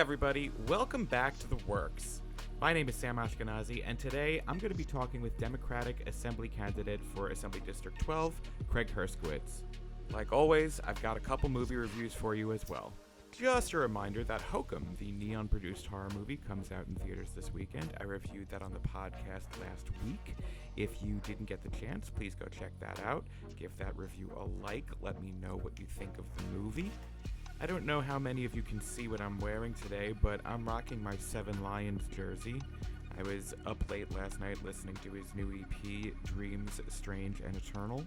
everybody, welcome back to The Works. My name is Sam Ashkenazi, and today I'm going to be talking with Democratic Assembly candidate for Assembly District 12, Craig Herskowitz. Like always, I've got a couple movie reviews for you as well. Just a reminder that Hokum, the neon-produced horror movie, comes out in theaters this weekend. I reviewed that on the podcast last week. If you didn't get the chance, please go check that out. Give that review a like. Let me know what you think of the movie. I don't know how many of you can see what I'm wearing today, but I'm rocking my Seven Lions jersey. I was up late last night listening to his new EP, Dreams, Strange, and Eternal.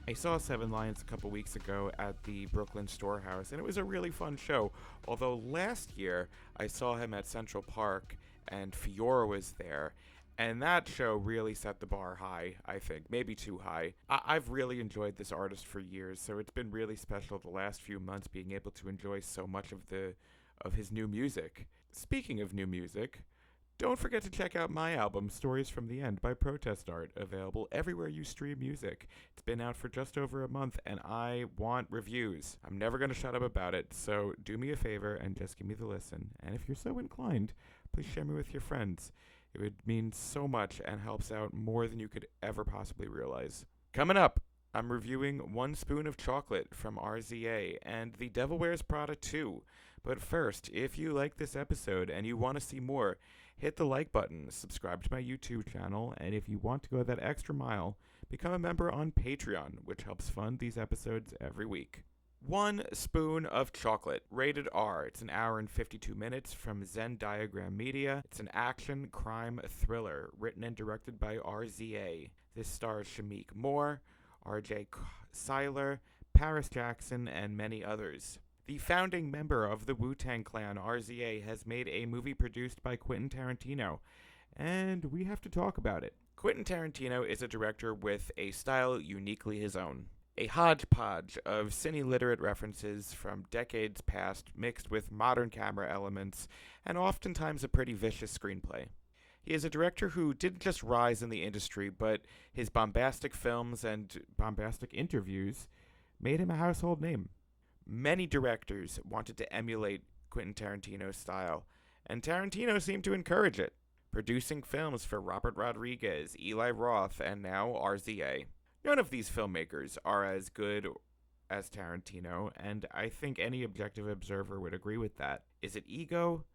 I saw Seven Lions a couple weeks ago at the Brooklyn Storehouse, and it was a really fun show. Although last year, I saw him at Central Park, and Fiora was there, and that show really set the bar high, I think. Maybe too high. I've really enjoyed this artist for years, so it's been really special the last few months being able to enjoy so much of his new music. Speaking of new music, don't forget to check out my album, Stories from the End by Protest Art, available everywhere you stream music. It's been out for just over a month, and I want reviews. I'm never going to shut up about it, so do me a favor and just give me the listen. And if you're so inclined, please share me with your friends. It would mean so much and helps out more than you could ever possibly realize. Coming up, I'm reviewing One Spoon of Chocolate from RZA and The Devil Wears Prada 2. But first, if you like this episode and you want to see more, hit the like button, subscribe to my YouTube channel, and if you want to go that extra mile, become a member on Patreon, which helps fund these episodes every week. One Spoon of Chocolate, rated R. It's an hour and 52 minutes from Zen Diagram Media. It's an action crime thriller written and directed by RZA. This stars Shamik Moore, RJ Seiler, Paris Jackson, and many others. The founding member of the Wu-Tang Clan, RZA, has made a movie produced by Quentin Tarantino, and we have to talk about it. Quentin Tarantino is a director with a style uniquely his own. A hodgepodge of cine-literate references from decades past mixed with modern camera elements and oftentimes a pretty vicious screenplay. He is a director who didn't just rise in the industry, but his bombastic films and bombastic interviews made him a household name. Many directors wanted to emulate Quentin Tarantino's style, and Tarantino seemed to encourage it, producing films for Robert Rodriguez, Eli Roth, and now RZA. None of these filmmakers are as good as Tarantino, and I think any objective observer would agree with that. Is it ego?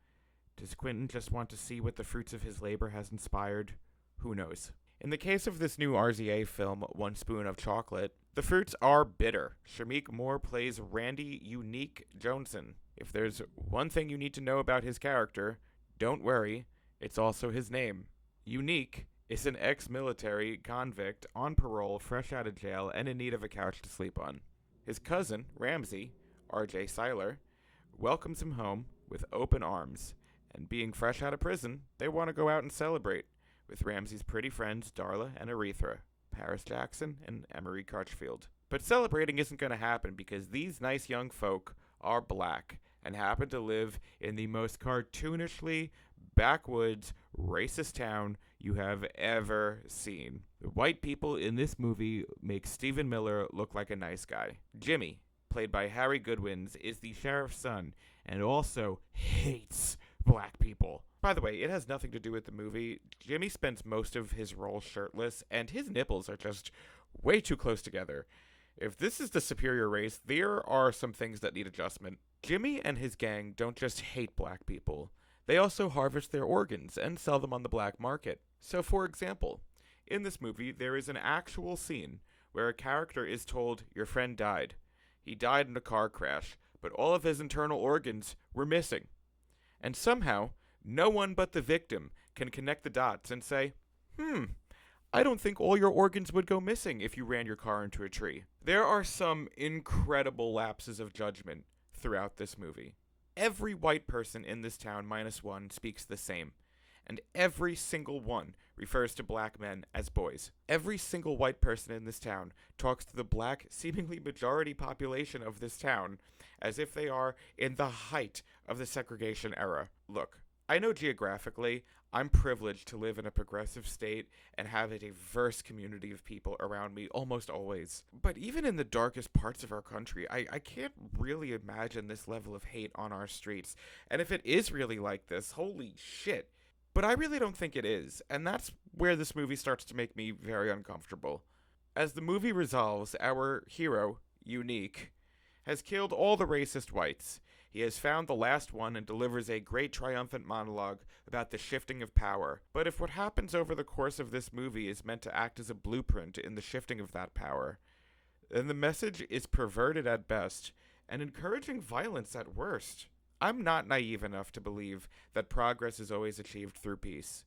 Does Quentin just want to see what the fruits of his labor has inspired? Who knows? In the case of this new RZA film, One Spoon of Chocolate, the fruits are bitter. Shamik Moore plays Randy Unique Johnson. If there's one thing you need to know about his character, don't worry, it's also his name. Unique is an ex-military convict on parole, fresh out of jail, and in need of a couch to sleep on. His cousin, Ramsey, RJ Seiler, welcomes him home with open arms, and being fresh out of prison, they want to go out and celebrate with Ramsey's pretty friends Darla and Aretha, Paris Jackson, and Emery Crutchfield. But celebrating isn't going to happen because these nice young folk are black and happen to live in the most cartoonishly backwoods, racist town you have ever seen. The white people in this movie make Stephen Miller look like a nice guy. Jimmy, played by Harry Goodwins, is the sheriff's son and also hates black people. By the way, it has nothing to do with the movie. Jimmy spends most of his role shirtless, and his nipples are just way too close together. If this is the superior race, there are some things that need adjustment. Jimmy and his gang don't just hate black people. They also harvest their organs and sell them on the black market. So, for example, in this movie, there is an actual scene where a character is told, your friend died. He died in a car crash, but all of his internal organs were missing. And somehow, no one but the victim can connect the dots and say, I don't think all your organs would go missing if you ran your car into a tree. There are some incredible lapses of judgment throughout this movie. Every white person in this town, minus one, speaks the same. And every single one refers to black men as boys. Every single white person in this town talks to the black, seemingly majority population of this town as if they are in the height of the segregation era. Look, I know geographically, I'm privileged to live in a progressive state and have a diverse community of people around me almost always. But even in the darkest parts of our country, I can't really imagine this level of hate on our streets. And if it is really like this, holy shit. But I really don't think it is, and that's where this movie starts to make me very uncomfortable. As the movie resolves, our hero, Unique, has killed all the racist whites. He has found the last one and delivers a great triumphant monologue about the shifting of power. But if what happens over the course of this movie is meant to act as a blueprint in the shifting of that power, then the message is perverted at best and encouraging violence at worst. I'm not naive enough to believe that progress is always achieved through peace.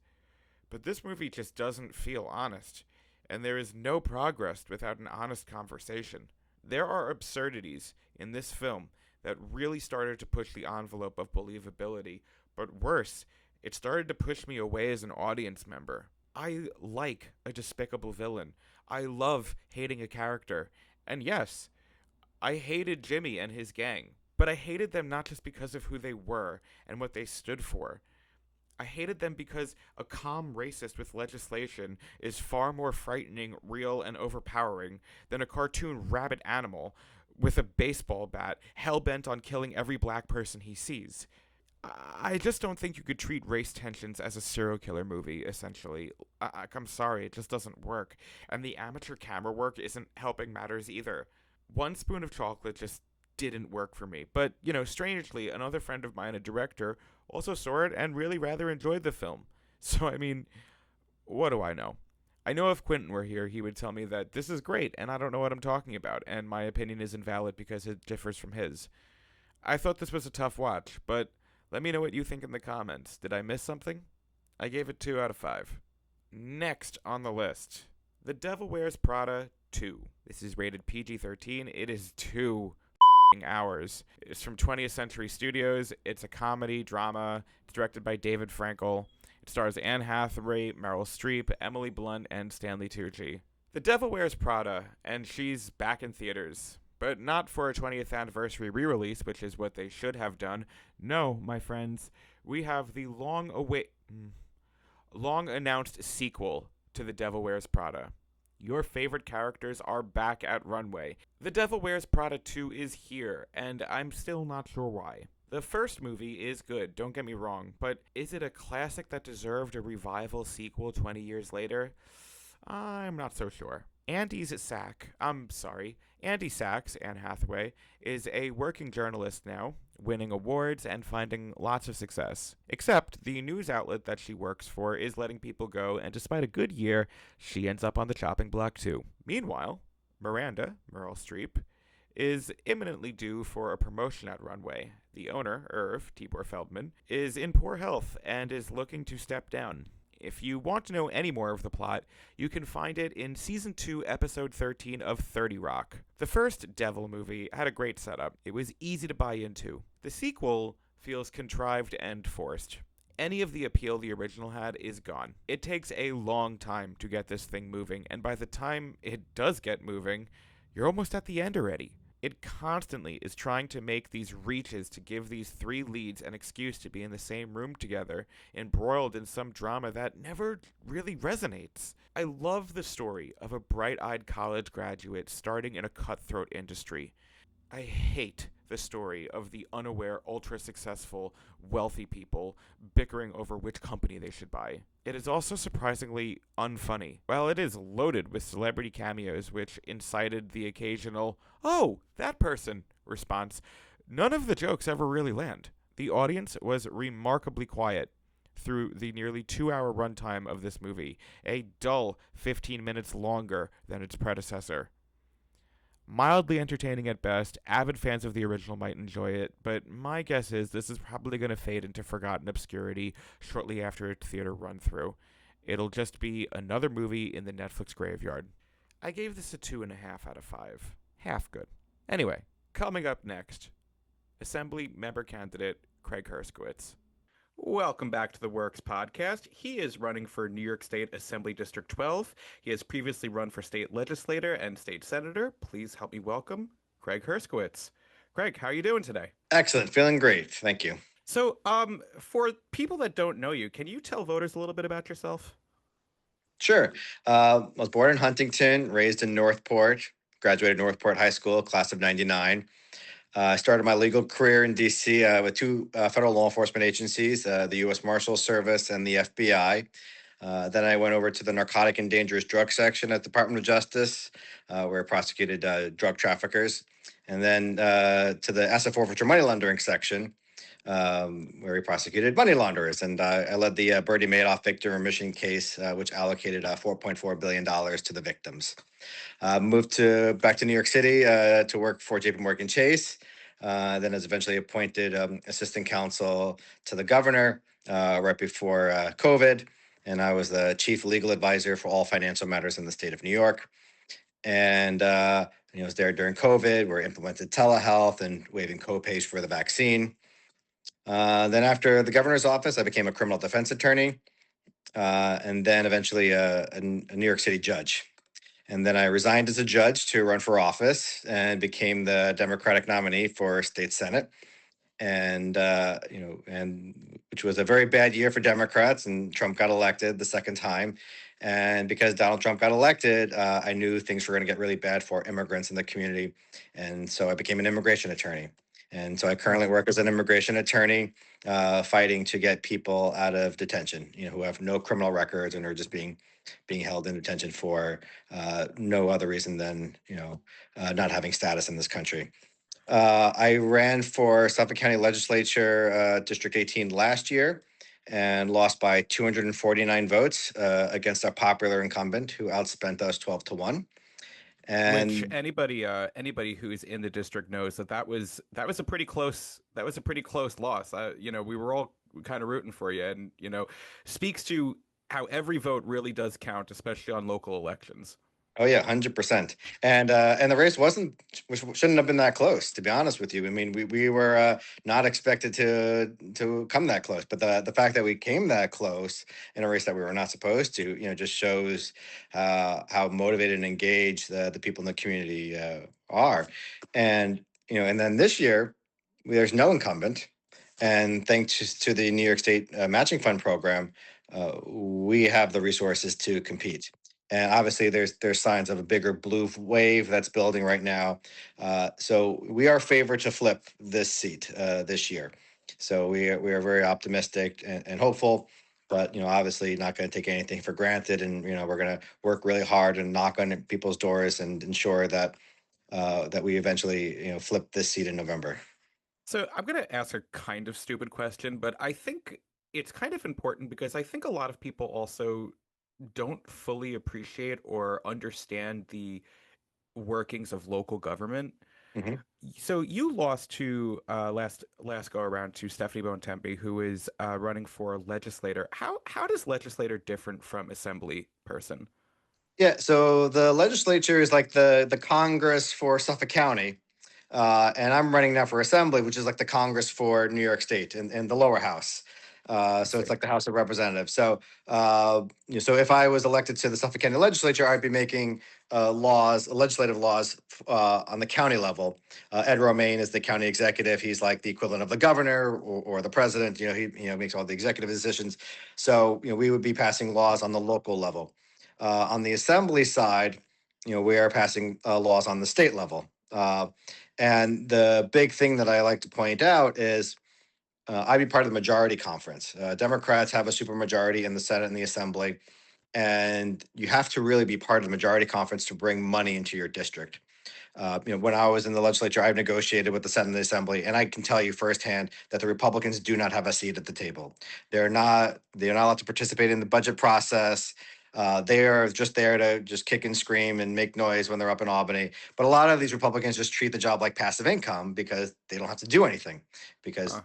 But this movie just doesn't feel honest, and there is no progress without an honest conversation. There are absurdities in this film that really started to push the envelope of believability, but worse, it started to push me away as an audience member. I like a despicable villain. I love hating a character. And yes, I hated Jimmy and his gang, but I hated them not just because of who they were and what they stood for. I hated them because a calm racist with legislation is far more frightening, real, and overpowering than a cartoon rabbit animal with a baseball bat hell-bent on killing every black person he sees. I just don't think you could treat race tensions as a serial killer movie, essentially. I'm sorry, it just doesn't work. And the amateur camera work isn't helping matters either. One spoon of chocolate just didn't work for me. But, strangely, another friend of mine, a director, also saw it and really rather enjoyed the film. So, I mean, what do I know? I know if Quentin were here, he would tell me that this is great and I don't know what I'm talking about, and my opinion is invalid because it differs from his. I thought this was a tough watch, but let me know what you think in the comments. Did I miss something? I gave it 2 out of 5. Next on the list, The Devil Wears Prada 2. This is rated PG-13. It is 2 hours. It's from 20th Century Studios. It's a comedy, drama. It's directed by David Frankel. It stars Anne Hathaway, Meryl Streep, Emily Blunt, and Stanley Tucci. The Devil Wears Prada, and she's back in theaters. But not for a 20th anniversary re-release, which is what they should have done. No, my friends, we have the long-announced sequel to The Devil Wears Prada. Your favorite characters are back at Runway. The Devil Wears Prada 2 is here, and I'm still not sure why. The first movie is good, don't get me wrong, but is it a classic that deserved a revival sequel 20 years later? I'm not so sure. Andy Sachs, Anne Hathaway, is a working journalist now, winning awards and finding lots of success. Except the news outlet that she works for is letting people go, and despite a good year, she ends up on the chopping block too. Meanwhile, Miranda, Meryl Streep, is imminently due for a promotion at Runway. The owner, Irv, Tibor Feldman, is in poor health and is looking to step down. If you want to know any more of the plot, you can find it in Season 2, Episode 13 of 30 Rock. The first Devil movie had a great setup. It was easy to buy into. The sequel feels contrived and forced. Any of the appeal the original had is gone. It takes a long time to get this thing moving, and by the time it does get moving, you're almost at the end already. It constantly is trying to make these reaches to give these 3 leads an excuse to be in the same room together, embroiled in some drama that never really resonates. I love the story of a bright-eyed college graduate starting in a cutthroat industry. I hate the story of the unaware, ultra-successful, wealthy people bickering over which company they should buy. It is also surprisingly unfunny. While it is loaded with celebrity cameos which incited the occasional, "Oh, that person," response, none of the jokes ever really land. The audience was remarkably quiet through the nearly 2-hour runtime of this movie, a dull 15 minutes longer than its predecessor. Mildly entertaining at best, avid fans of the original might enjoy it, but my guess is this is probably going to fade into forgotten obscurity shortly after its theater run-through. It'll just be another movie in the Netflix graveyard. I gave this a 2.5 out of 5. Half good. Anyway, coming up next, Assembly member candidate Craig Herskowitz. Welcome back to the Works podcast. He is running for New York State Assembly District 12. He has previously run for state legislator and state senator. Please help me welcome Craig Herskowitz. Craig, how are you doing today? Excellent. Feeling great. Thank you. For people that don't know you, can you tell voters a little bit about yourself? Sure. I was born in Huntington, raised in Northport, graduated Northport High School, class of '99. I started my legal career in DC with two federal law enforcement agencies, the U.S. Marshal Service and the FBI. Then I went over to the Narcotic and Dangerous Drug Section at the Department of Justice, where I prosecuted drug traffickers. And then to the asset forfeiture money laundering section, where we prosecuted money launderers. And I led the Bernie Madoff victim remission case, which allocated $4.4 billion to the victims. Moved to back to New York City to work for J.P. Morgan Chase. Then was eventually appointed assistant counsel to the governor right before COVID, and I was the chief legal advisor for all financial matters in the state of New York. And I was there during COVID. We implemented telehealth and waiving copays for the vaccine. Then after the governor's office, I became a criminal defense attorney, and then eventually a New York City judge. And then I resigned as a judge to run for office and became the Democratic nominee for state senate. And and which was a very bad year for Democrats. And Trump got elected the second time. And because Donald Trump got elected, I knew things were going to get really bad for immigrants in the community. And so I became an immigration attorney. And so I currently work as an immigration attorney, fighting to get people out of detention, who have no criminal records and are just being held in detention for no other reason than not having status in this country. I ran for Suffolk County Legislature, District 18 last year and lost by 249 votes against our popular incumbent who outspent us 12 to 1. Which And anybody who's in the district knows that was a pretty close loss. We were all kind of rooting for you, and speaks to how every vote really does count, especially on local elections. oh yeah, 100%. And the race which shouldn't have been that close, to be honest with you. I mean, we were not expected to come that close, but the fact that we came that close in a race that we were not supposed to, just shows how motivated and engaged the people in the community are. And and then this year there's no incumbent, and thanks to the New York State Matching Fund program, we have the resources to compete. And obviously, there's signs of a bigger blue wave that's building right now. So we are favored to flip this seat this year. So we are very optimistic and hopeful, but obviously not going to take anything for granted. And we're going to work really hard and knock on people's doors and ensure that that we eventually flip this seat in November. So I'm going to ask a kind of stupid question, but I think it's kind of important because I think a lot of people also don't fully appreciate or understand the workings of local government. Mhm. So you lost to last go around to Stephanie Bontempi, who is running for legislator. How does legislator different from assembly person? Yeah, so the legislature is like the Congress for Suffolk County, and I'm running now for Assembly, which is like the Congress for New York State and the lower house. I So it's see. like the House of Representatives. So so if I was elected to the Suffolk County Legislature, I'd be making legislative laws on the county level. Ed Romaine is the county executive. He's like the equivalent of the governor or the president. He makes all the executive decisions. So we would be passing laws on the local level. On the assembly side, we are passing laws on the state level. And the big thing that I like to point out is I'd be part of the majority conference. Democrats have a supermajority in the Senate and the Assembly, and you have to really be part of the majority conference to bring money into your district. When I was in the legislature, I've negotiated with the Senate and the Assembly, and I can tell you firsthand that the Republicans do not have a seat at the table. They're not allowed to participate in the budget process. They are just there to just kick and scream and make noise when they're up in Albany. But a lot of these Republicans just treat the job like passive income because they don't have to do anything. Because Huh,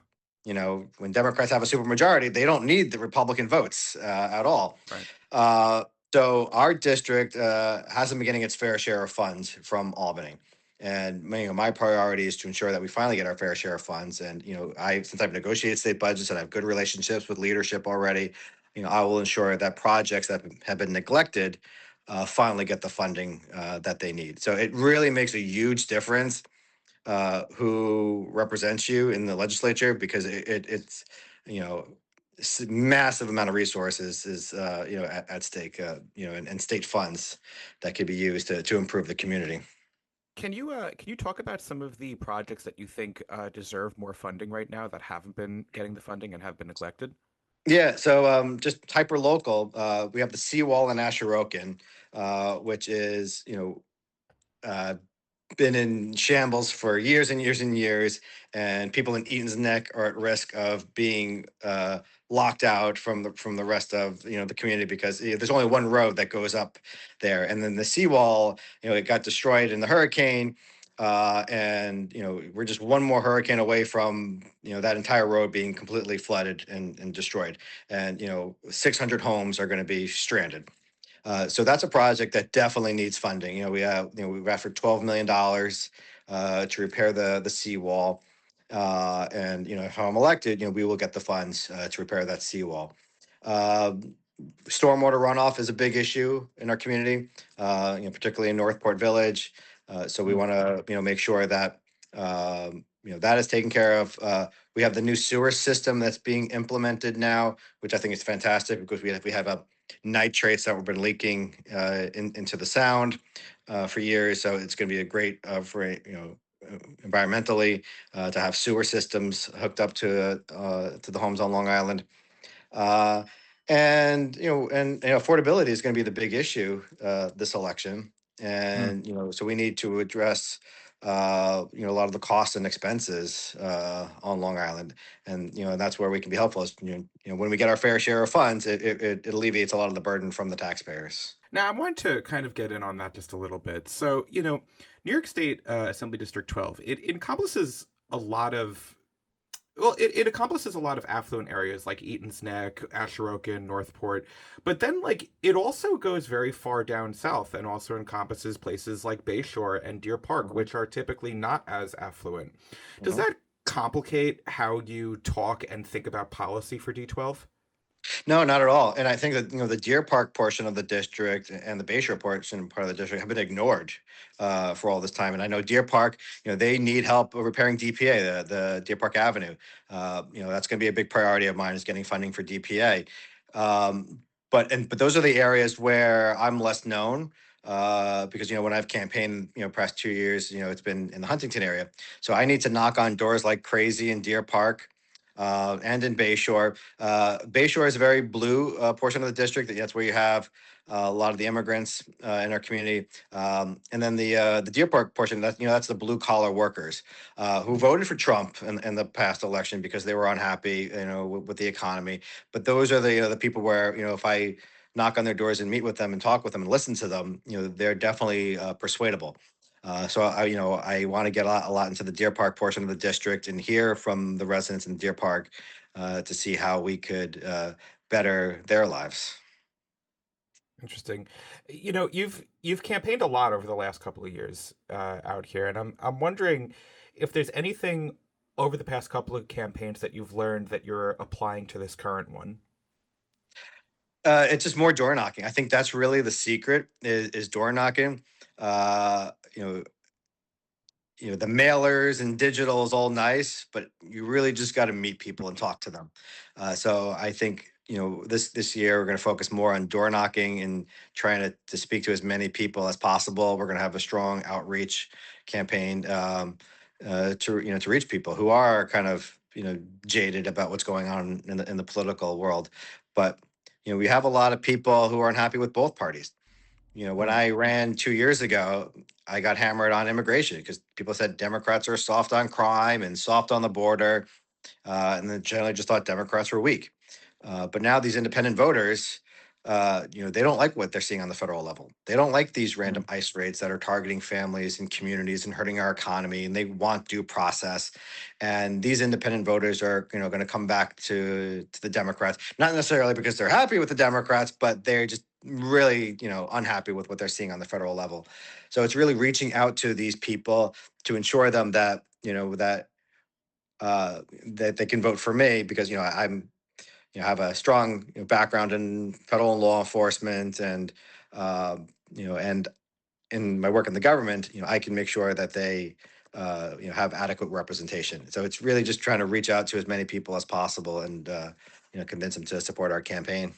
when Democrats have a supermajority, they don't need the Republican votes at all. right. Uh, so our district hasn't been getting its fair share of funds from Albany. And my priority is to ensure that we finally get our fair share of funds. And since I've negotiated state budgets and I have good relationships with leadership already, I will ensure that projects that have been neglected finally get the funding that they need. So it really makes a huge difference who represents you in the legislature, because it's you know massive amount of resources is at stake, and state funds that could be used to improve the community. Can you talk about some of the projects that you think deserve more funding right now that haven't been getting the funding and have been neglected? Yeah, so just hyper local, we have the seawall in Asheroken, which is uh, been in shambles for years and years and years, and people in Eaton's Neck are at risk of being locked out from the rest of the community, because there's only one road that goes up there, and then the seawall, it got destroyed in the hurricane. And we're just one more hurricane away from that entire road being completely flooded and destroyed, and 600 homes are going to be stranded. So that's a project that definitely needs funding. We've asked for $12 million to repair the seawall, and if I'm elected, we will get the funds to repair that seawall. Uh, Stormwater runoff is a big issue in our community, particularly in Northport Village. So we Mm. want to make sure that that is taken care of. We have the new sewer system that's being implemented now, which I think is fantastic, because we have a nitrates that have been leaking into the sound for years. So it's going to be a great for environmentally, to have sewer systems hooked up to the homes on Long Island. Uh, and affordability is going to be the big issue this election. Mm. And so we need to address a lot of the costs and expenses on Long Island, and that's where we can be helpful. Is, when we get our fair share of funds, it alleviates a lot of the burden from the taxpayers. Now, I want to kind of get in on that just a little bit. So, New York State Assembly District 12, it encompasses a lot of it encompasses a lot of affluent areas like Eaton's Neck, Asheroken, Northport, but then like it also goes very far down south and also encompasses places like Bayshore and Deer Park, Mhm. which are typically not as affluent. Does Mhm. that complicate how you talk and think about policy for D12? No, not at all. And I think that the Deer Park portion of the district and the Bayshore portion part of the district have been ignored for all this time. And I know Deer Park, they need help repairing DPA, the Deer Park Avenue. That's going to be a big priority of mine, is getting funding for DPA. But those are the areas where I'm less known. Because when I've campaigned, past 2 years, it's been in the Huntington area. So I need to knock on doors like crazy in Deer Park, and in Bayshore. Bayshore is a very blue portion of the district. That's where you have a lot of the immigrants in our community. And then the Deer Park portion, that's the blue collar workers who voted for Trump in the past election because they were unhappy, with the economy. But those are the people where if I knock on their doors and meet with them and talk with them and listen to them, they're definitely persuadable. So I want to get a lot into the Deer Park portion of the district and hear from the residents in Deer Park to see how we could better their lives. Interesting. You've campaigned a lot over the last couple of years out here, and I'm wondering if there's anything over the past couple of campaigns that you've learned that you're applying to this current one. It's just more door knocking. I think that's really the secret, is door knocking. Uh, you know, the mailers and digital is all nice, but you really just got to meet people and talk to them. So I think this year we're going to focus more on door knocking and trying to speak to as many people as possible. We're going to have a strong outreach campaign, to reach people who are kind of jaded about what's going on in the political world. But we have a lot of people who are unhappy with both parties. When Mm. I ran 2 years ago, I got hammered on immigration because people said Democrats are soft on crime and soft on the border, and then generally just thought Democrats were weak. But now these independent voters, they don't like what they're seeing on the federal level. They don't like these random Mm. ICE raids that are targeting families and communities and hurting our economy, and they want due process. And these independent voters are, going to come back to the Democrats, not necessarily because they're happy with the Democrats, but they're just really, unhappy with what they're seeing on the federal level. So it's really reaching out to these people to ensure them that, that they can vote for me, because I'm have a strong background in federal law enforcement, and and in my work in the government, I can make sure that they have adequate representation. So it's really just trying to reach out to as many people as possible and convince them to support our campaign.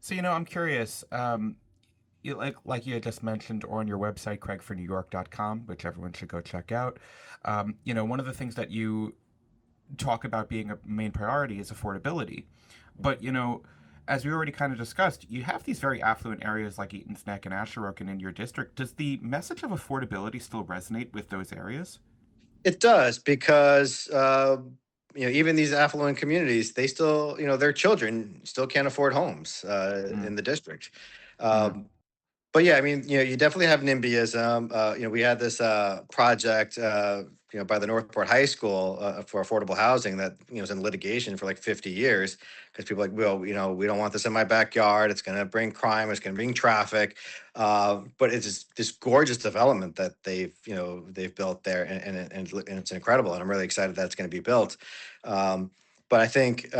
So, I'm curious. Like you had just mentioned on your website, craigfornewyork.com, which everyone should go check out. One of the things that you talk about being a main priority is affordability. But, as we already kind of discussed, you have these very affluent areas like Eaton's Neck and Asheroken in your district. Does the message of affordability still resonate with those areas? It does because even these affluent communities, they still, their children still can't afford homes Mm, in the district. mm, Um, But yeah, I mean, you definitely have NIMBYism. We had this project, by the Northport High School for affordable housing that was in litigation for like 50 years because people are like, well, we don't want this in my backyard. It's going to bring crime. It's going to bring traffic. But it's just this gorgeous development that they've built there, and it's incredible. And I'm really excited that it's going to be built. Um, but I think.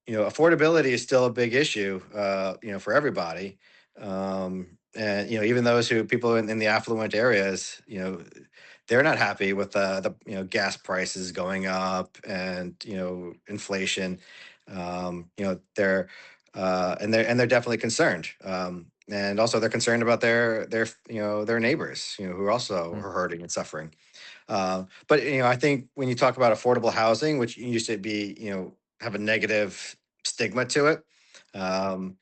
Affordability is still a big issue, for everybody. And even those who people in the affluent areas, they're not happy with the gas prices going up and inflation. They're definitely concerned. And also they're concerned about their neighbors, who are also mm. are hurting and suffering. But I think when you talk about affordable housing, which used to be, have a negative stigma to it. Um,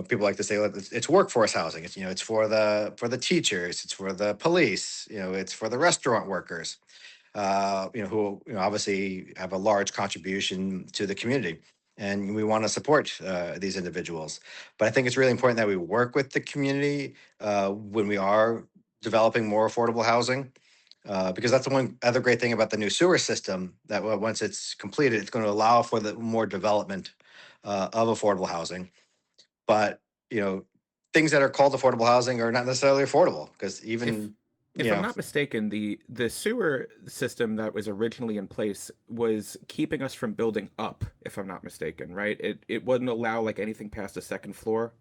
People like to say, "Well, it's workforce housing. It's it's for the teachers, it's for the police, it's for the restaurant workers, who obviously have a large contribution to the community, and we want to support these individuals. But I think it's really important that we work with the community when we are developing more affordable housing. Because that's the one other great thing about the new sewer system that once it's completed, it's going to allow for the more development of affordable housing. But you know, things that are called affordable housing are not necessarily affordable because If even you if I'm know not mistaken, the sewer system that was originally in place was keeping us from building up, if I'm not mistaken, right? It wouldn't allow like anything past the second floor.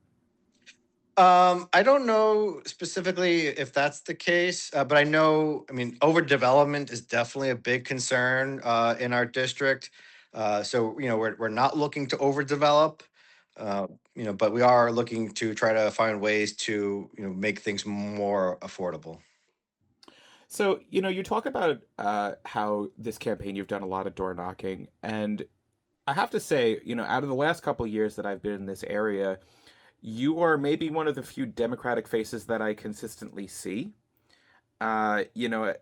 I don't know specifically if that's the case, but I know, I mean, overdevelopment is definitely a big concern in our district. So, we're not looking to overdevelop, but we are looking to try to find ways to, make things more affordable. So, you talk about how this campaign you've done a lot of door knocking, and I have to say, out of the last couple of years that I've been in this area, you are maybe one of the few Democratic faces that I consistently see. Uh, you know,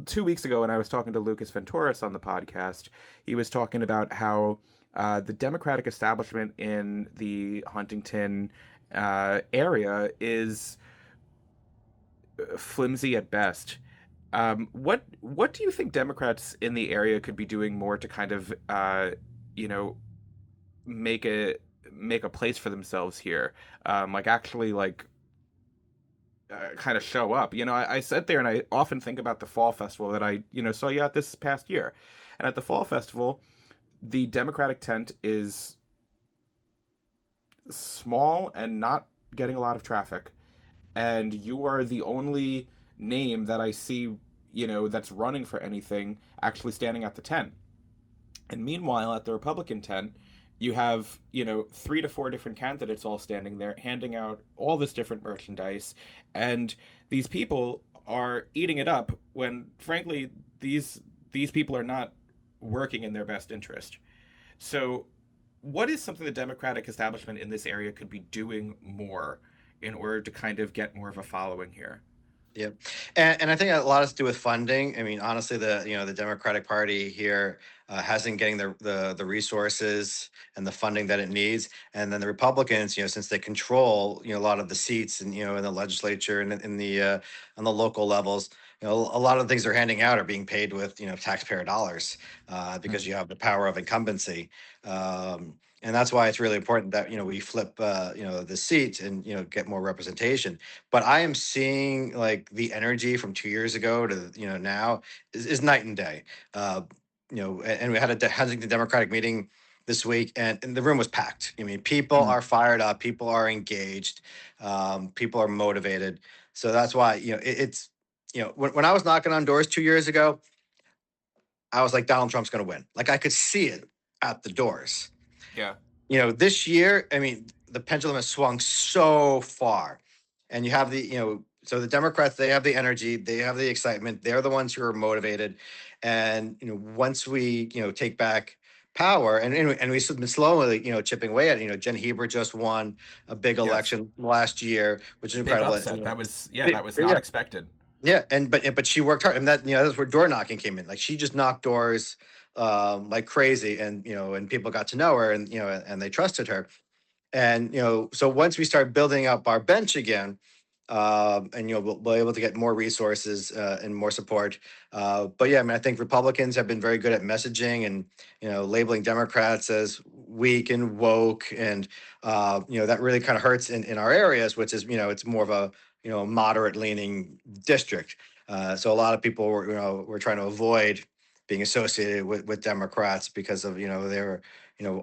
2 weeks ago, when I was talking to Lucas Venturis on the podcast, he was talking about how the Democratic establishment in the Huntington area is flimsy at best. What do you think Democrats in the area could be doing more to kind of you know make a make a place for themselves here? Like actually like kind of show up. I sit there and I often think about the fall festival that I saw you at this past year, and at the fall festival, the Democratic tent is small and not getting a lot of traffic, and you are the only name that I see, that's running for anything actually standing at the tent. And meanwhile, at the Republican tent, you have, 3 to 4 different candidates all standing there handing out all this different merchandise. And these people are eating it up when, frankly, these people are not working in their best interest. So, what is something the Democratic establishment in this area could be doing more in order to kind of get more of a following here? Yeah, and I think a lot has to do with funding. I mean, honestly, the Democratic Party here hasn't getting the resources and the funding that it needs, and then the Republicans, since they control a lot of the seats and in the legislature and in the on the local levels, a lot of the things they're handing out are being paid with taxpayer dollars Mm, because you have the power of incumbency. And that's why it's really important that we flip the seats and get more representation. But I am seeing like the energy from 2 years ago to now is night and day. And we had a Huntington Democratic meeting this week, and the room was packed. I mean, people mm, are fired up, people are engaged, people are motivated. So that's why it's when I was knocking on doors 2 years ago, I was like, Donald Trump's going to win. Like I could see it at the doors. Yeah. This year, I mean, the pendulum has swung so far. And you have so the Democrats, they have the energy, they have the excitement, they're the ones who are motivated. And, once we, take back power and we've been slowly, chipping away at it. Jen Heber just won a big Yes. election last year, which is Big incredible. upset. That was, yeah, Yeah, that was not yeah, expected. yeah, but she worked hard, and that's where door knocking came in. Like she just knocked doors like crazy, and and people got to know her, and and they trusted her. And so once we start building up our bench again, and we'll be able to get more resources and more support. But yeah, I mean, I think Republicans have been very good at messaging and labeling Democrats as weak and woke, and that really kind of hurts in our areas, which is it's more of a moderate leaning district. So a lot of people were trying to avoid being associated with Democrats because of their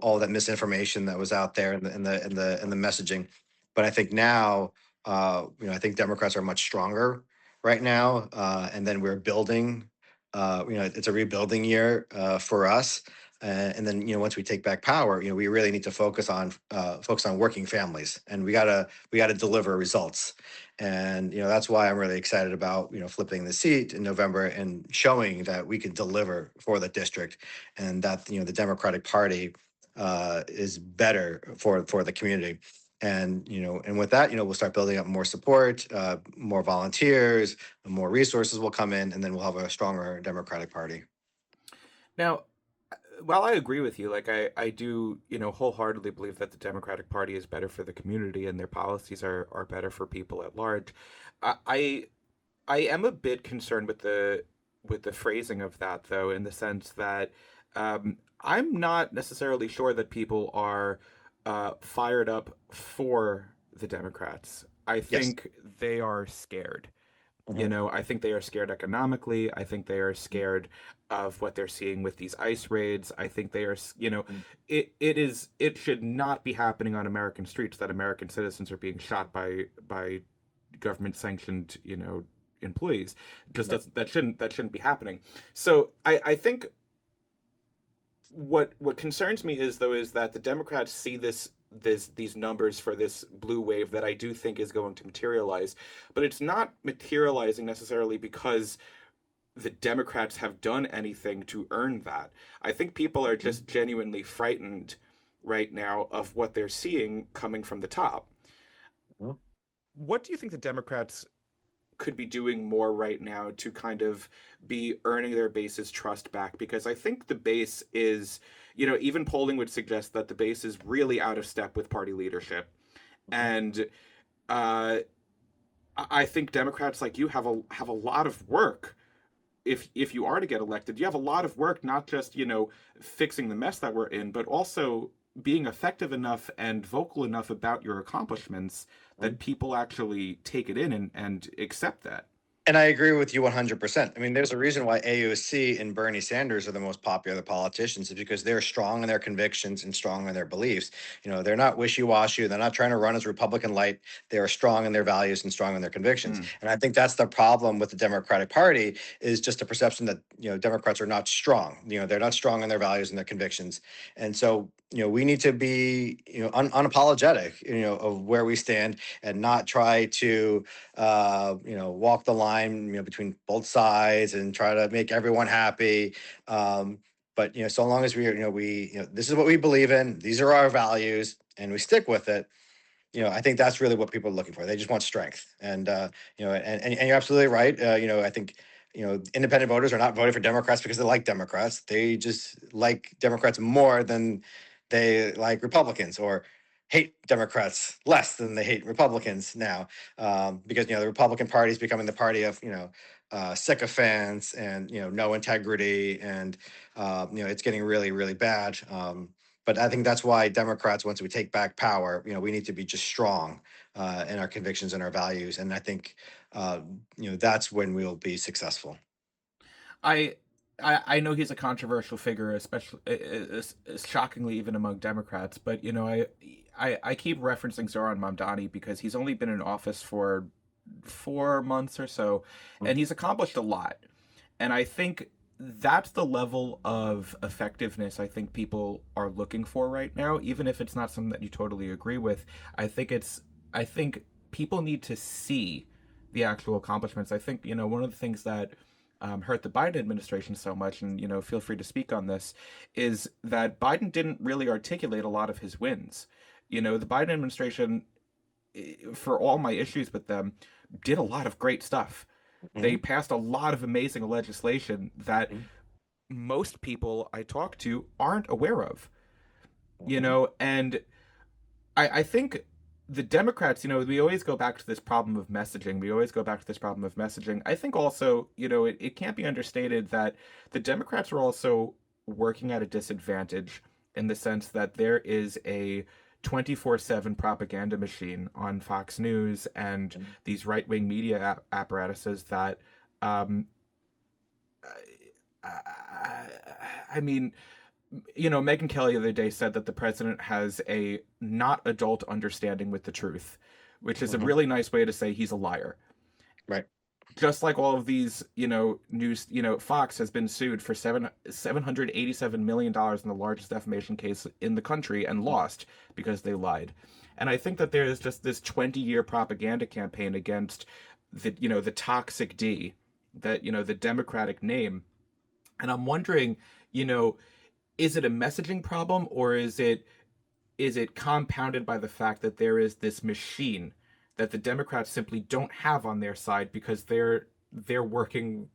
all that misinformation that was out there and the messaging. But I think now, I think Democrats are much stronger right now, and then we're building. It's a rebuilding year for us, and then once we take back power, we really need to focus on working families, and we gotta deliver results. And that's why I'm really excited about flipping the seat in November and showing that we can deliver for the district, and that the Democratic Party is better for the community. And and with that, we'll start building up more support, more volunteers, more resources will come in, and then we'll have a stronger Democratic Party. Now, while I agree with you, like I do, wholeheartedly believe that the Democratic Party is better for the community and their policies are better for people at large. I I, I am a bit concerned with the phrasing of that, though, in the sense that I'm not necessarily sure that people are fired up for the Democrats. I Yes. think they are scared. Mhm. I think they are scared economically. I think they are scared of what they're seeing with these ICE raids. I think they are, it should not be happening on American streets that American citizens are being shot by government sanctioned, employees. Just Yep. that shouldn't be happening. So I think what concerns me is that the Democrats see these numbers for this blue wave that I do think is going to materialize, but it's not materializing necessarily because the Democrats have done anything to earn that. I think people are Mhm. just genuinely frightened right now of what they're seeing coming from the top. Mhm. What do you think the Democrats could be doing more right now to kind of be earning their base's trust back? Because I think the base is, even polling would suggest that the base is really out of step with party leadership. Mhm. And uh, I think Democrats like you have a lot of work if you are to get elected. You have a lot of work, not just, fixing the mess that we're in, but also being effective enough and vocal enough about your accomplishments that people actually take it in and accept that. And I agree with you 100%. I mean, there's a reason why AOC and Bernie Sanders are the most popular politicians, is because they're strong in their convictions and strong in their beliefs. They're not wishy-washy. They're not trying to run as Republican light. They are strong in their values and strong in their convictions. Mm. And I think that's the problem with the Democratic Party, is just a perception that, Democrats are not strong. They're not strong in their values and their convictions. And so, we need to be, unapologetic, of where we stand, and not try to walk the line, between both sides and try to make everyone happy. But so long as this is what we believe in, these are our values, and we stick with it. I think that's really what people are looking for. They just want strength, and and you're absolutely right. I think independent voters are not voting for Democrats because they like Democrats. They just like Democrats more than they like Republicans, or hate Democrats less than they hate Republicans now, because the Republican Party is becoming the party of sycophants and no integrity, and it's getting really really bad. But I think that's why Democrats, once we take back power, we need to be just strong in our convictions and our values. And I think, uh, that's when we'll be successful. I, I know he's a controversial figure, especially shockingly even among Democrats. But I keep referencing Zoran Mamdani because he's only been in office for 4 months or so, and he's accomplished a lot. And I think that's the level of effectiveness I think people are looking for right now, even if it's not something that you totally agree with. I think people need to see the actual accomplishments. I think, one of the things that hurt the Biden administration so much, and, feel free to speak on this, is that Biden didn't really articulate a lot of his wins. The Biden administration, for all my issues with them, did a lot of great stuff. They Mhm, passed a lot of amazing legislation that mhm, most people I talk to aren't aware of, mhm, and I think the Democrats, we always go back to this problem of messaging. We always go back to this problem of messaging. I think also, it can't be understated that the Democrats are also working at a disadvantage in the sense that there is a 24/7 propaganda machine on Fox News and mhm. these right wing media apparatuses that, um, I, I mean, Megyn Kelly the other day said that the president has a not adult understanding with the truth, which is a Mhm. really nice way to say he's a liar. Right. Just like all of these, news, Fox has been sued for $787 million in the largest defamation case in the country and lost because they lied. And I think that there is just this 20-year propaganda campaign against the toxic D, that the Democratic name. And I'm wondering, you know, is it a messaging problem, or is it compounded by the fact that there is this machine that the Democrats simply don't have on their side because they're working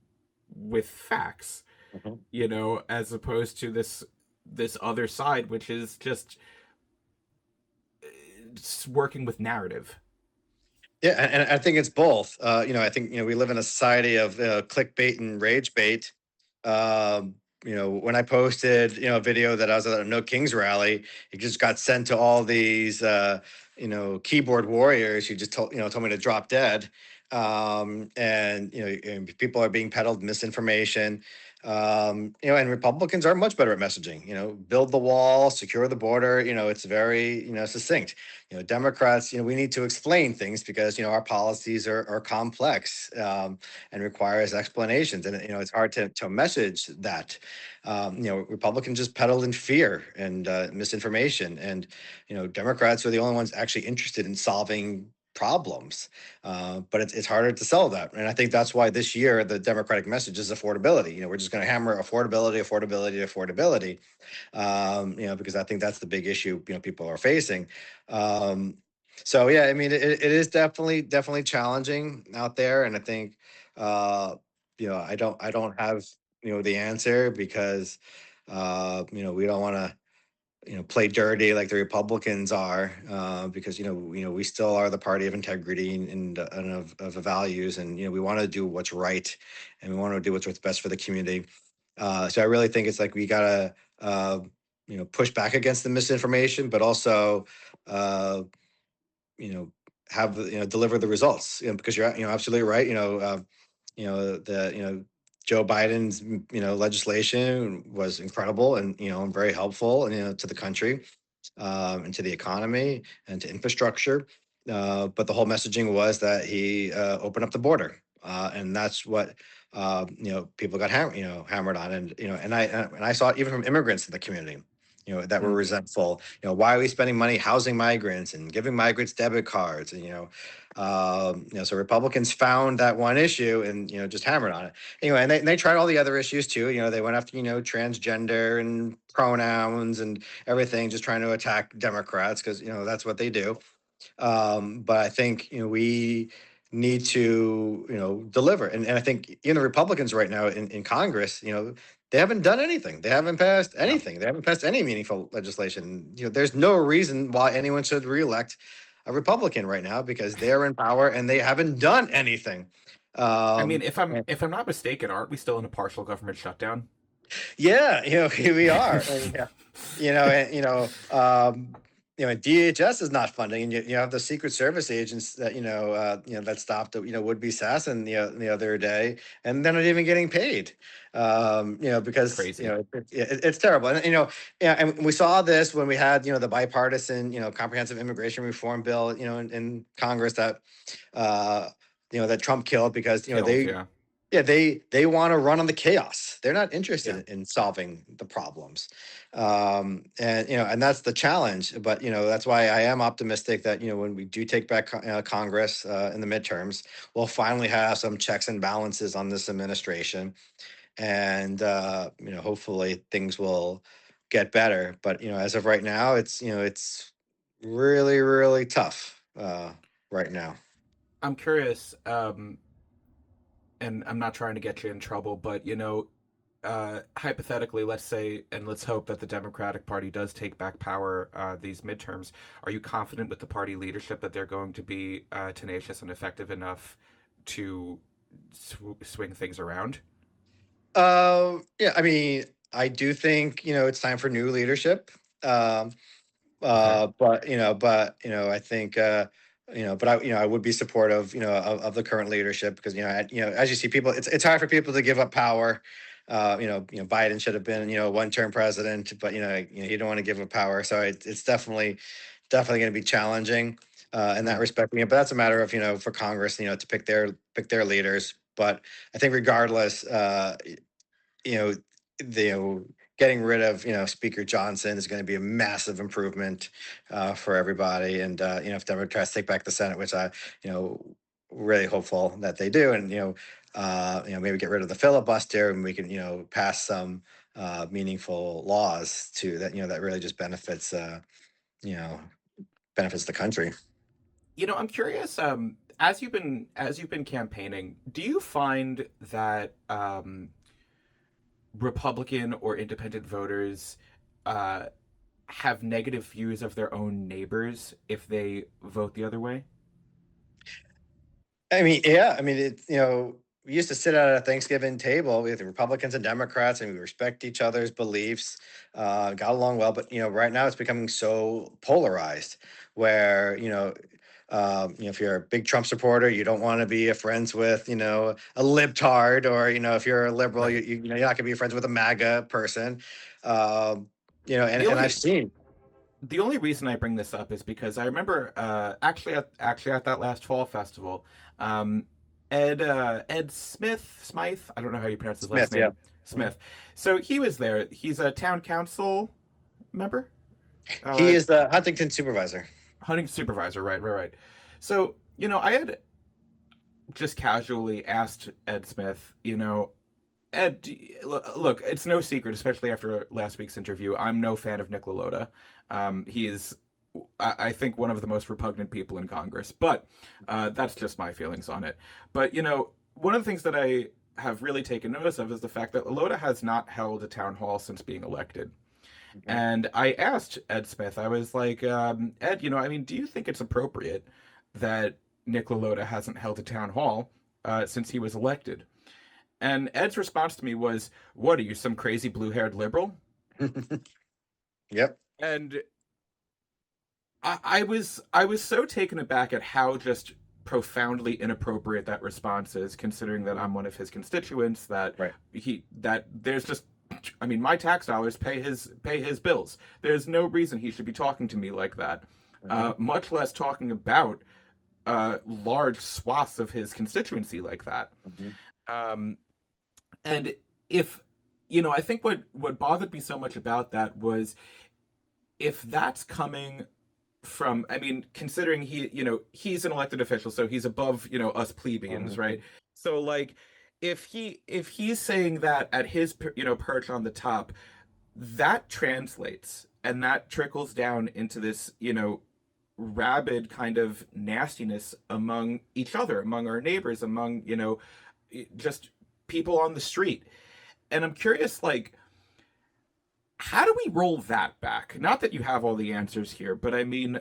with facts, Mhm. as opposed to this other side, which is just working with narrative. Yeah, and I think it's both. I think we live in a society of clickbait and rage bait. Um, when I posted a video that I was at a No Kings rally, it just got sent to all these keyboard warriors who just told me to drop dead. And and people are being peddled misinformation. And Republicans are much better at messaging. Build the wall, secure the border. It's very succinct. Democrats, we need to explain things because our policies are complex, and requires explanations, and it's hard to message that. Republicans just peddle in fear and misinformation, and Democrats are the only ones actually interested in solving problems. But it's harder to sell that, and I think that's why this year the Democratic message is affordability. We're just going to hammer affordability, affordability, affordability, because I think that's the big issue people are facing. Um, so yeah, I mean, it is definitely challenging out there, and I think I don't have the answer because we don't want to play dirty like the Republicans are, because we still are the party of integrity and of the values, and we want to do what's right, and we want to do what's best for the community. So I really think it's like we gotta push back against the misinformation, but also uh, you know have deliver the results. Because you're absolutely right. The Joe Biden's legislation was incredible and and very helpful and to the country, and to the economy and to infrastructure. But the whole messaging was that he opened up the border, and that's what people got hammered on, and and I saw it even from immigrants in the community. That were Mm. resentful. Why are we spending money housing migrants and giving migrants debit cards? And so Republicans found that one issue and just hammered on it. Anyway, and they tried all the other issues too. They went after transgender and pronouns and everything, just trying to attack Democrats because that's what they do. But I think we need to deliver, and I think the Republicans right now in Congress, they haven't done anything. They haven't passed Yeah. anything. They haven't passed any meaningful legislation. There's no reason why anyone should reelect a Republican right now because they're in power and they haven't done anything. I mean, Um, if I'm not mistaken, aren't we still in a partial government shutdown? Yeah, here we are. Yeah. And DHS is not funding, and you have the Secret Service agents that that stopped would-be assassin the other day, and they're not even getting paid. Because Crazy. it's terrible, and yeah, and we saw this when we had the bipartisan comprehensive immigration reform bill in Congress that uh that Trump killed because Killed, yeah. they want to run on the chaos. They're not interested Yeah. in solving the problems, and that's the challenge. But that's why I am optimistic that when we do take back Congress in the midterms, we'll finally have some checks and balances on this administration, and hopefully things will get better. But as of right now, it's really really tough right now. I'm curious, and I'm not trying to get you in trouble, but hypothetically, let's say, and let's hope that the Democratic Party does take back power these midterms. Are you confident with the party leadership that they're going to be tenacious and effective enough to swing things around? Yeah, I mean, I do think it's time for new leadership. Um, Okay. but I think but I would be supportive of the current leadership because as you see people, it's hard for people to give up power. Biden should have been a one-term president, but you don't want to give up power, so it's definitely going to be challenging in that Mm. respect. But that's a matter of for Congress to pick their leaders. But I think regardless, you know, getting rid of Speaker Johnson is going to be a massive improvement for everybody. And if Democrats take back the Senate, which I really hopeful that they do, and maybe get rid of the filibuster, and we can pass some meaningful laws to that that really just you know benefits the country. I'm curious. As you've been campaigning, do you find that Republican or independent voters uh, have negative views of their own neighbors if they vote the other way? I mean, yeah. I mean, we used to sit at a Thanksgiving table with the Republicans and Democrats, and we respect each other's beliefs, got along well. But right now it's becoming so polarized, where if you're a big Trump supporter, you don't want to be friends with a libtard, or if you're a liberal, Right. you're not going to be friends with a MAGA person. Um, and The and I've only seen. the only reason I bring this up is because I remember actually at that last fall festival, um, Ed Smith, I don't know how you pronounce his last Smith, yeah. name, Smith. So he was there. He's a town council member, He uh, is the Huntington supervisor. hunting supervisor. Right, right, right. So I had just casually asked Ed Smith, Ed, look, it's no secret, especially after last week's interview. I'm no fan of Nick LaLota. He is, I think, one of the most repugnant people in Congress, but that's just my feelings on it. But, one of the things that I have really taken notice of is the fact that LaLota has not held a town hall since being elected. Mhm. And I asked Ed Smith, I was like, Ed, I mean, do you think it's appropriate that Nick LaLota hasn't held a town hall since he was elected? And Ed's response to me was, "What are you, some crazy blue-haired liberal?" Yep. And I was so taken aback at how just profoundly inappropriate that response is, considering that I'm one of his constituents. Right. That there's just, I mean, my tax dollars pay his bills. There's no reason he should be talking to me like that. Mhm. Much less talking about large swaths of his constituency like that. Mhm. Um, And if I think what bothered me so much about that was if that's coming from, I mean, considering he's an elected official, so he's above, us plebeians, Mhm. right? So like if he's saying that at his perch on the top, that translates and that trickles down into this, rabid kind of nastiness among each other, among our neighbors, among, just people on the street. And I'm curious, like, how do we roll that back? Not that you have all the answers here, but I mean,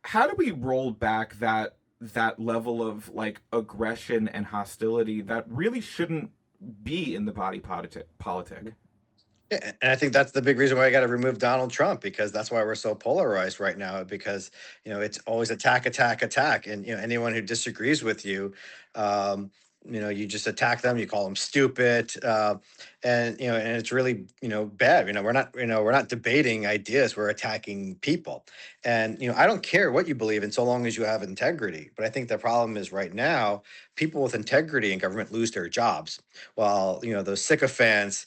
how do we roll back that level of like aggression and hostility that really shouldn't be in the body politic? Yeah, and I think that's the big reason why I got to remove Donald Trump, because that's why we're so polarized right now. Because it's always attack, attack, attack, and anyone who disagrees with you, um, you just attack them, you call them stupid, and it's really bad. We're not debating ideas, we're attacking people. And I don't care what you believe in so long as you have integrity. But I think the problem is right now, people with integrity in government lose their jobs, while those sycophants,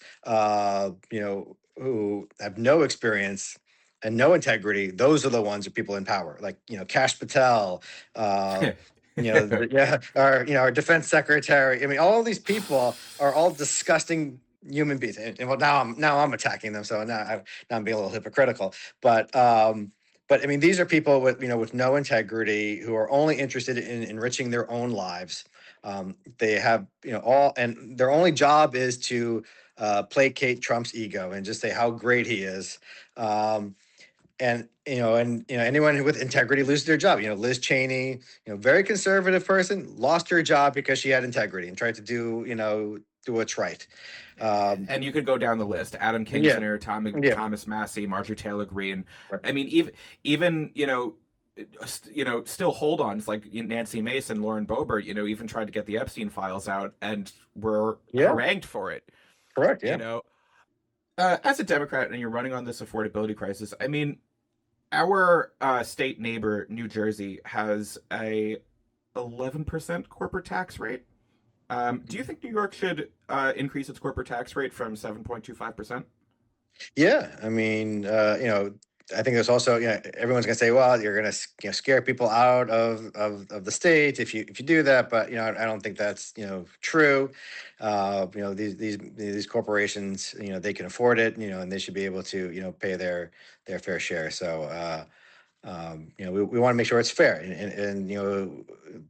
who have no experience and no integrity, those are the ones who people in power, like Cash Patel, uh, yeah, our defense secretary. I mean, all of these people are all disgusting human beings. And well, now I'm attacking them, so now I'm being a little hypocritical. But I mean, these are people with no integrity, who are only interested in enriching their own lives. They have all, and their only job is to placate Trump's ego and just say how great he is. And anyone with integrity loses their job. Liz Cheney, very conservative person, lost her job because she had integrity and tried to do what's right. And you could go down the list: Adam Yeah, Kinzinger, yeah, Thomas Massey, Marjorie Taylor Greene. right. I mean, even still hold ons like Nancy Mason, Lauren Boebert, even tried to get the Epstein files out and were Yeah, harangued for it. correct. You Yeah, know, as a Democrat and you're running on this affordability crisis, I mean, our state neighbor, New Jersey, has a 11% corporate tax rate. Do you think New York should increase its corporate tax rate from 7.25%? yeah. I mean, I think there's also, everyone's gonna say, well, you're gonna scare people out of the state if you do that. But I don't think that's true. These corporations, they can afford it, and they should be able to pay their fair share. So we want to make sure it's fair, and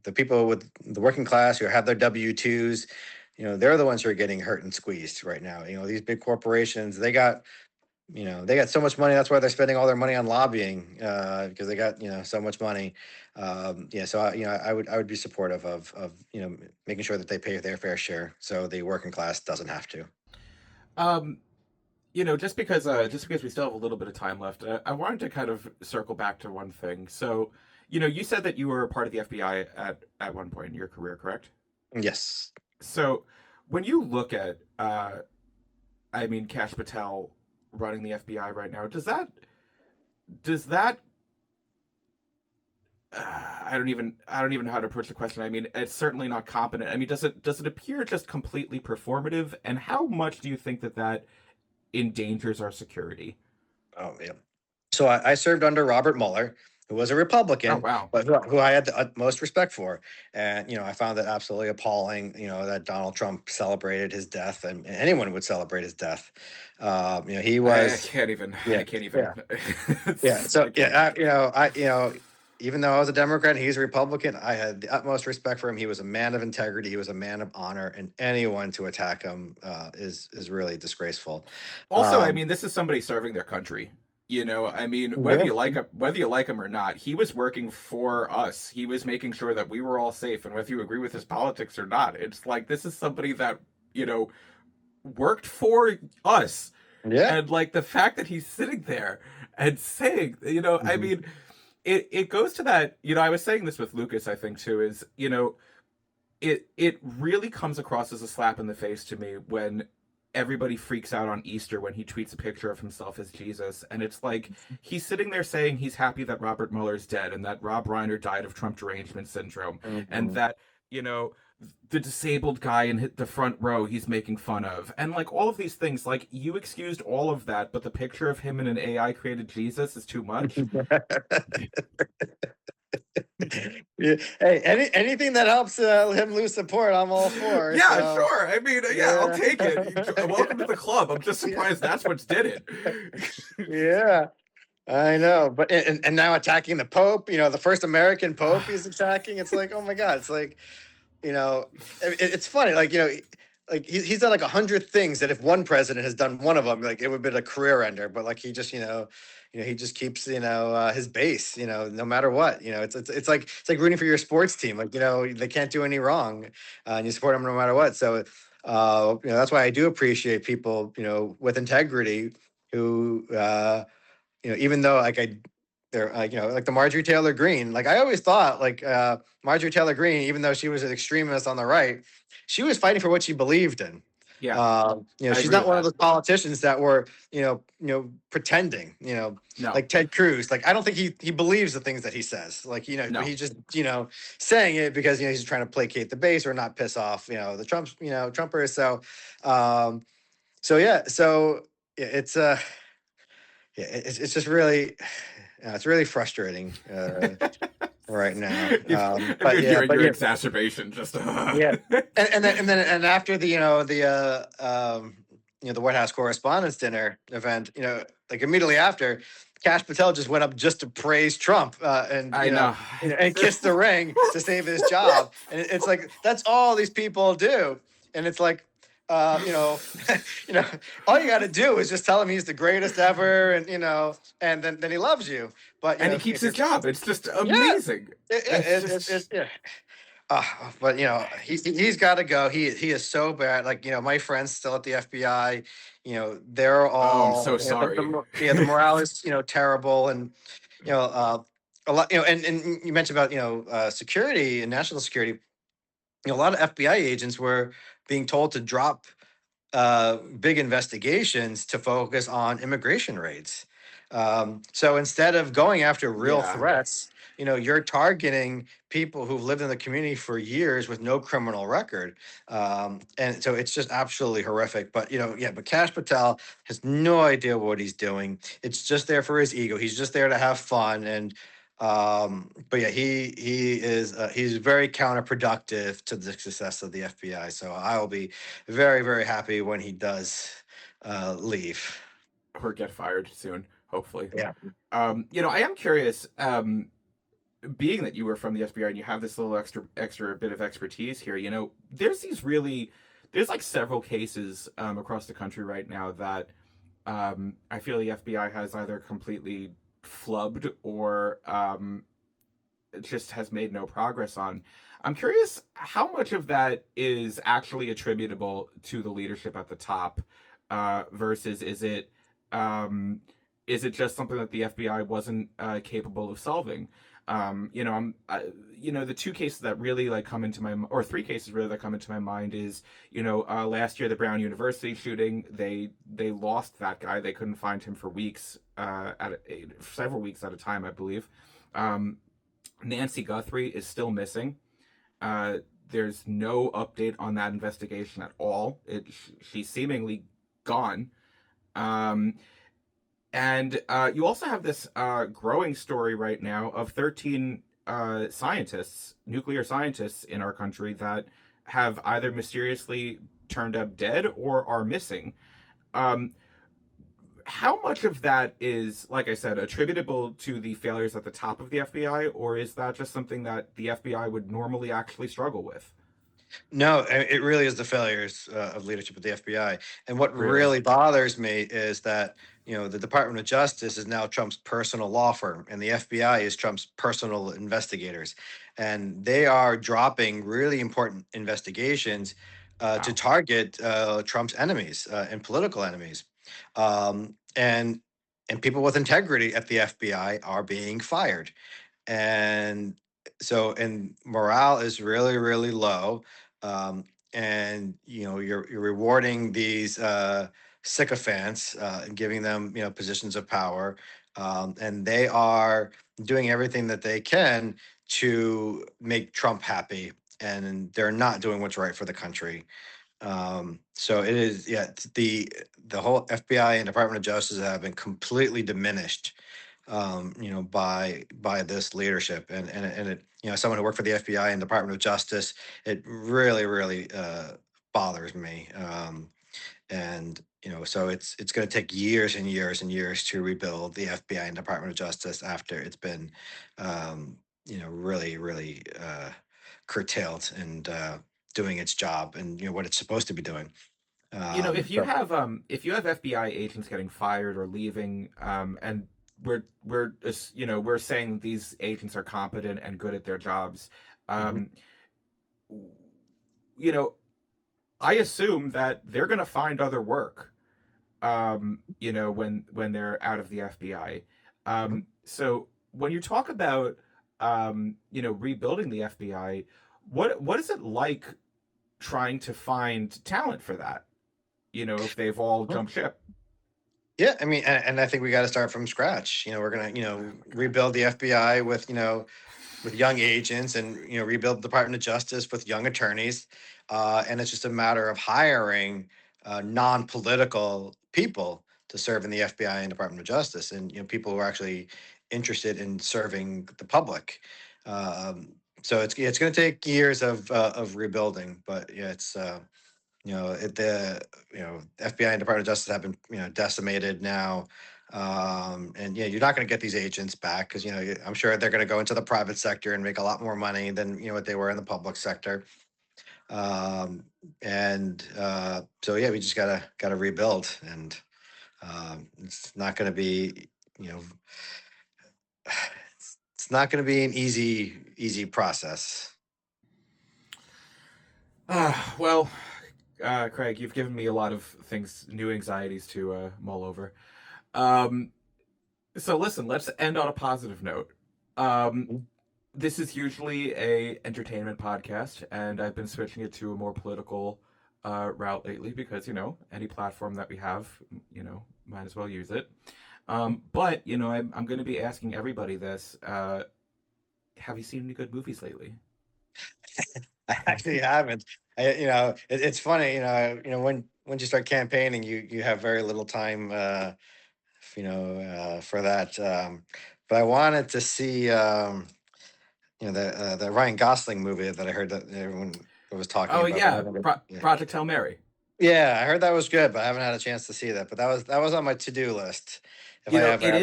the people with the working class who have their W-2s, they're the ones who are getting hurt and squeezed right now. These big corporations, they got so much money. That's why they're spending all their money on lobbying, because they got so much money. Yeah, so I would be supportive of making sure that they pay their fair share, so the working class doesn't have to. Um, just because we still have a little bit of time left, I wanted to kind of circle back to one thing. So, you said that you were part of the FBI at one point in your career, correct? Yes. So, when you look at, I mean, Cash Patel running the FBI right now, does that I don't even know how to approach the question. I mean, it's certainly not competent. I mean, does it appear just completely performative? And how much do you think that endangers our security? Oh, yeah. So I served under Robert Mueller, who was a Oh Republican, wow. but who I had the utmost respect for. And I found it absolutely appalling, that Donald Trump celebrated his death, and anyone would celebrate his death. He I was, can't even. yeah, I can't even. yeah, yeah. So I can't. yeah, even though I was a Democrat and he's a Republican, I had the utmost respect for him. He was a man of integrity. He was a man of honor, and anyone to attack him is really disgraceful. Also, I Um, mean, this is somebody serving their country. I mean, yeah. whether you like him or not, he was working for us. He was making sure that we were all safe, and whether you agree with his politics or not, it's like this is somebody that you know worked for us, Yeah. and like the fact that he's sitting there and saying, I Mhm. mean, it goes to that. I was saying this with Lucas, I think too, is it really comes across as a slap in the face to me when everybody freaks out on Easter when he tweets a picture of himself as Jesus. And it's like he's sitting there saying he's happy that Robert Mueller's dead and that Rob Reiner died of Trump derangement syndrome and Mhm. that, the disabled guy in the front row he's making fun of. And like all of these things, like you excused all of that, but the picture of him in an AI created Jesus is too much. Yeah. Hey, anything that helps him lose support, I'm all for. Yeah, So sure. I mean, yeah, I'll yeah, take it. Welcome to the club. I'm just yeah, surprised that's what's did it. yeah. I know, but and now attacking the Pope. The first American Pope he's attacking. It's like, oh my God! It's like, you know, it's funny. Like like he's done like 100 things that if one president has done one of them, like it would have been a career ender. But like he just, he just keeps his base. No matter what. It's like rooting for your sports team. Like they can't do any wrong, and you support them no matter what. So that's why I do appreciate people with integrity who even though like they're like the Marjorie Taylor Greene. Like I always thought, Marjorie Taylor Greene, even though she was an extremist on the right, she was fighting for what she believed in. Yeah, I She's agree not with one of that. those politicians that were pretending. No, Like Ted Cruz. Like I don't think he believes the things that he says. Like but no. he just saying it because he's trying to placate the base or not piss off the Trumps Trumpers. Um, yeah, it's just really it's really frustrating right now. If you're hearing your exacerbation, just Yeah, and then after the White House Correspondents' Dinner event, like immediately after, Kash Patel just went up just to praise Trump and I know. and kiss the ring to save his job, and it's like that's all these people do, and it's like. You know, all you got to do is just tell him he's the greatest ever, and and then he loves you. But And he if keeps you're, his job. It's just yeah, amazing. It's just yeah. But he's got to go. He is so bad. Like my friends still at the FBI. They're oh, I'm so all sorry. the morale is terrible, and a lot. And you mentioned about security and national security. A lot of FBI agents were being told to drop big investigations to focus on immigration raids. So instead of going after real Yeah. threats, you're targeting people who've lived in the community for years with no criminal record. And so it's just absolutely horrific. But, but Kash Patel has no idea what he's doing. It's just there for his ego. He's just there to have fun. And, but yeah, he's very counterproductive to the success of the FBI. So I will be very, very happy when he does leave. Or get fired soon, hopefully. Yeah. I am curious, being that you were from the FBI and you have this little extra bit of expertise here, there's like several cases across the country right now that I feel the FBI has either completely flubbed or just has made no progress on. I'm curious how much of that is actually attributable to the leadership at the top, versus is it just something that the FBI wasn't capable of solving? The two cases that really like come into my or three cases really that come into my mind is last year the Brown University shooting. They lost that guy. They couldn't find him for weeks, several weeks at a time, I believe. Nancy Guthrie is still missing. There's no update on that investigation at all. She's seemingly gone. Um, and you also have this growing story right now of 13 nuclear scientists in our country that have either mysteriously turned up dead or are missing. Um, how much of that is, like I said, attributable to the failures at the top of the FBI, or is that just something that the FBI would normally actually struggle with? No, it really is the failures of leadership at the FBI. And what Really? really bothers me is that the Department of Justice is now Trump's personal law firm, and the FBI is Trump's personal investigators, and they are dropping really important investigations to Wow. target Trump's enemies and political enemies, and people with integrity at the FBI are being fired, and and morale is really really low, um, and you're rewarding these sycophants and giving them positions of power, and they are doing everything that they can to make Trump happy, and they're not doing what's right for the country. So it is, yeah, the whole FBI and Department of Justice have been completely diminished, by this leadership, and it, someone who worked for the FBI and Department of Justice, it really really bothers me. And so it's going to take years and years and years to rebuild the FBI and Department of Justice after it's been, really really curtailed and doing its job and what it's supposed to be doing. So If you have FBI agents getting fired or leaving, and we're saying these agents are competent and good at their jobs, mhm. um, you know, I assume that they're going to find other work, when they're out of the FBI. Mhm. So when you talk about rebuilding the FBI, what is it like trying to find talent for that? If they've all jumped ship. Yeah, I mean, and I think we got to start from scratch. We're gonna, Oh my god. rebuild the FBI with, with young agents, and rebuild the Department of Justice with young attorneys, and it's just a matter of hiring non-political people to serve in the FBI and Department of Justice, and people who are actually interested in serving the public. Um, so it's going to take years of rebuilding, but yeah, it's the FBI and Department of Justice have been decimated now, and yeah, you're not going to get these agents back because I'm sure they're going to go into the private sector and make a lot more money than what they were in the public sector. Um, and so yeah, we just gotta rebuild, and it's not going to be you know it's not going to be an easy process. Well, Craig, you've given me a lot of things, new anxieties to mull over. Um, so listen, let's end on a positive note. Um, this is usually a entertainment podcast, and I've been switching it to a more political route lately because any platform that we have, might as well use it. But I'm going to be asking everybody this: have you seen any good movies lately? I actually haven't. It's funny. When you start campaigning, you have very little time. For that. But I wanted to see. The Ryan Gosling movie that I heard that everyone was talking Oh about, but I yeah, haven't. Yeah. Project Hail Mary. Yeah, I heard that was good, but I haven't had a chance to see that. But that was on my to-do list. If I ever It have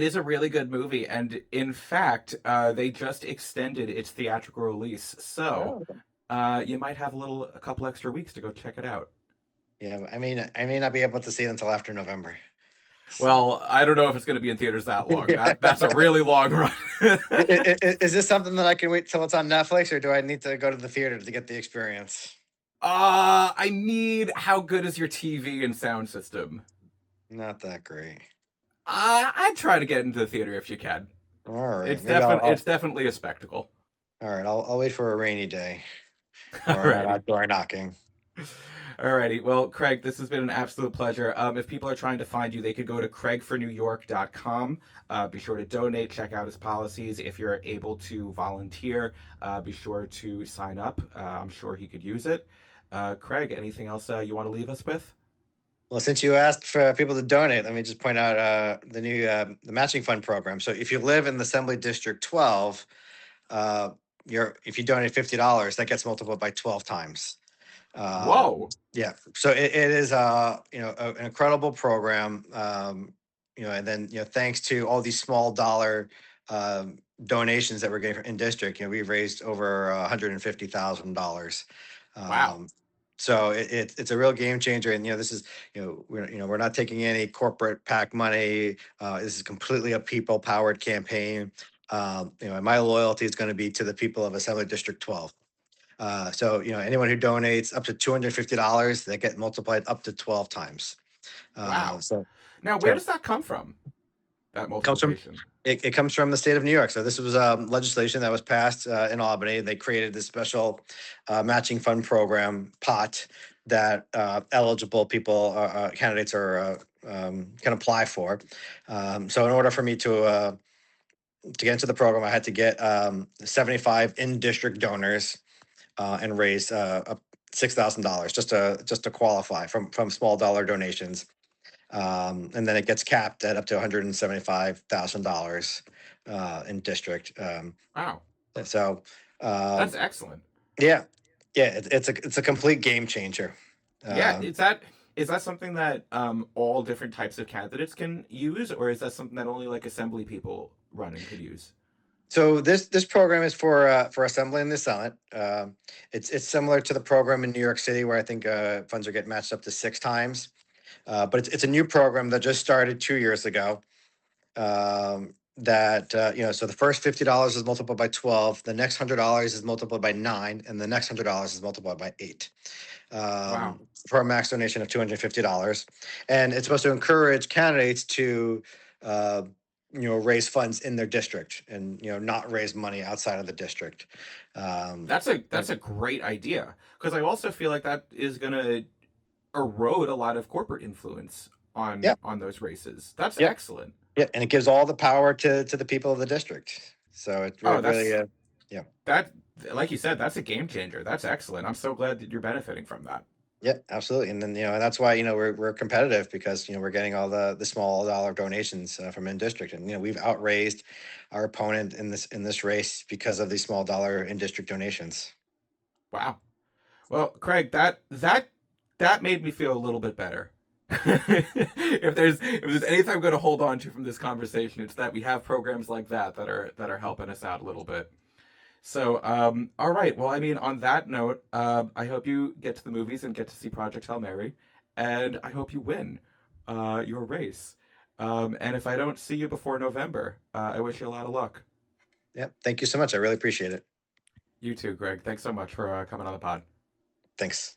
is a, a really good movie, and in fact, they just extended its theatrical release, so Oh. you might have a couple extra weeks to go check it out. Yeah, I mean, I may not be able to see it until after November. So, Well, I don't know if it's going to be in theaters that long. I- That's a really long run. is this something that I can wait till it's on Netflix, or do I need to go to the theater to get the experience? I need how good is your TV and sound system? Not that great. I'd try to get into the theater if you can. All right, maybe I'll It's definitely a spectacle. all right. I'll wait for a rainy day where I'm not Alrighty. outdoor knocking. Alrighty. Well, Craig, this has been an absolute pleasure. If people are trying to find you, they could go to craigfornewyork.com. Be sure to donate, check out his policies. If you're able to volunteer, be sure to sign up. I'm sure he could use it. Craig, anything else you want to leave us with? Well, since you asked for people to donate, let me just point out the new the matching fund program. So if you live in the Assembly District 12, uh, if you donate $50, that gets multiplied by 12 times. Whoa! Yeah, so it is an incredible program. And then thanks to all these small dollar donations that we're getting in district, we've raised over $150,000. Wow! Um, so it's a real game changer, and this is we're not taking any corporate PAC money. This is completely a people powered campaign. And my loyalty is going to be to the people of Assembly District 12. So anyone who donates up to $250, they get multiplied up to 12 times. Wow! So Now, where yeah, does that come from? That comes from multiplication? it comes from the state of New York. So this was legislation that was passed in Albany. They created this special matching fund program pot that eligible people, candidates, can apply for. So in order for me to get into the program, I had to get 75 in district donors and raise $6,000 just to qualify from small dollar donations, and then it gets capped at up to $175,000 in district. Wow! So That's um, excellent. yeah, yeah, it's a complete game changer. Yeah, Um, is that something that all different types of candidates can use, or is that something that only like assembly people running could use? so this program is for Assembly and the Senate. It's similar to the program in New York City where I think funds are getting matched up to 6 times. But it's a new program that just started 2 years ago. So the first $50 is multiplied by 12, the next $100 is multiplied by 9, and the next $100 is multiplied by 8. Wow! For a max donation of $250, and it's supposed to encourage candidates to uh, raise funds in their district and not raise money outside of the district. That's a great idea, because I also feel like that is going to erode a lot of corporate influence Yeah, on those races. That's yeah, excellent. yeah, and it gives all the power to the people of the district. So it Oh, really, yeah. that like you said, that's a game changer. That's excellent. I'm so glad that you're benefiting from that. Yeah, absolutely. And then, and that's why, we're competitive because, we're getting all the small dollar donations from in district. And, we've outraised our opponent in this race because of these small dollar in district donations. Wow. Well, Craig, that made me feel a little bit better. If there's anything I'm going to hold on to from this conversation, it's that we have programs like that are helping us out a little bit. So, all right. Well, I mean, on that note, I hope you get to the movies and get to see Project Hail Mary, and I hope you win your race. And if I don't see you before November, I wish you a lot of luck. Yeah. Thank you so much. I really appreciate it. You too, Greg. Thanks so much for coming on the pod. Thanks.